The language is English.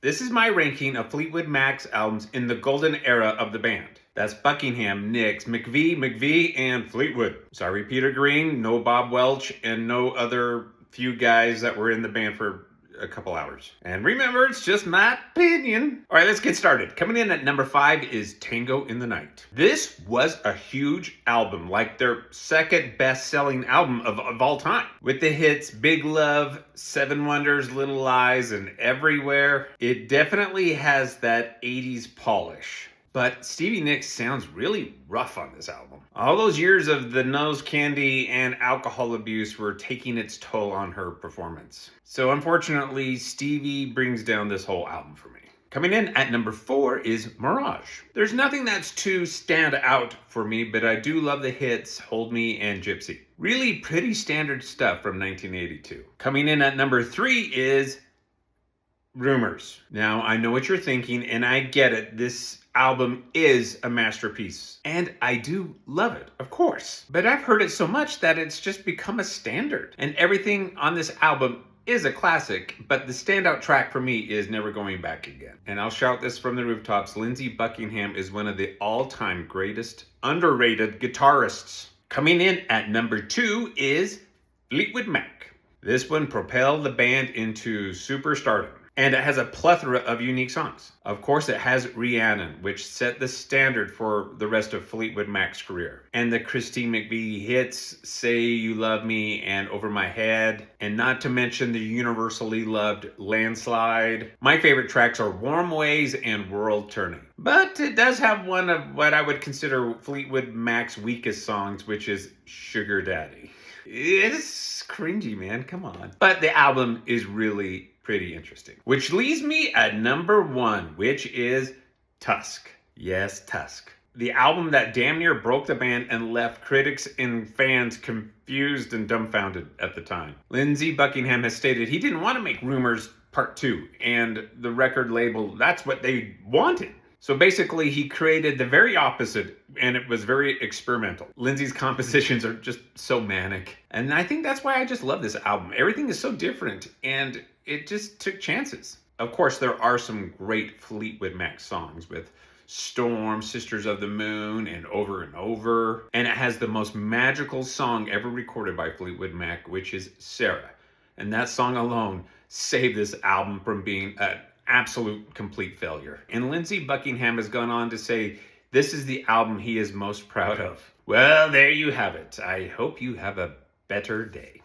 This is my ranking of Fleetwood Mac's albums in the golden era of the band. That's Buckingham, Nicks, McVie, and Fleetwood. Sorry, Peter Green, no Bob Welch, and no other few guys that were in the band for a couple hours. And remember, it's just my opinion. All right, let's get started. Coming in at number 5 is Tango in the Night. This was a huge album, like their second best-selling album of all time. With the hits Big Love, Seven Wonders, Little Lies, and Everywhere, it definitely has that 80s polish. But Stevie Nicks sounds really rough on this album. All those years of the nose candy and alcohol abuse were taking its toll on her performance. So unfortunately, Stevie brings down this whole album for me. Coming in at number 4 is Mirage. There's nothing that's too stand out for me, but I do love the hits Hold Me and Gypsy. Really pretty standard stuff from 1982. Coming in at number 3 is Rumors. Now, I know what you're thinking, and I get it. This album is a masterpiece, and I do love it, of course. But I've heard it so much that it's just become a standard. And everything on this album is a classic, but the standout track for me is Never Going Back Again. And I'll shout this from the rooftops. Lindsey Buckingham is one of the all-time greatest underrated guitarists. Coming in at number 2 is Fleetwood Mac. This one propelled the band into superstardom. And it has a plethora of unique songs. Of course, it has Rhiannon, which set the standard for the rest of Fleetwood Mac's career. And the Christine McVie hits, Say You Love Me and Over My Head. And not to mention the universally loved Landslide. My favorite tracks are Warm Ways and World Turning. But it does have one of what I would consider Fleetwood Mac's weakest songs, which is Sugar Daddy. It's cringy, man, come on. But the album is really pretty interesting. Which leaves me at number 1, which is Tusk. Yes, Tusk. The album that damn near broke the band and left critics and fans confused and dumbfounded at the time. Lindsey Buckingham has stated he didn't want to make Rumors Part 2, and the record label, that's what they wanted. So basically, he created the very opposite, and it was very experimental. Lindsey's compositions are just so manic. And I think that's why I just love this album. Everything is so different, and it just took chances. Of course, there are some great Fleetwood Mac songs with Storm, Sisters of the Moon, and Over. And it has the most magical song ever recorded by Fleetwood Mac, which is Sarah. And that song alone saved this album from being an absolute complete failure. And Lindsey Buckingham has gone on to say this is the album he is most proud of. Well, there you have it. I hope you have a better day.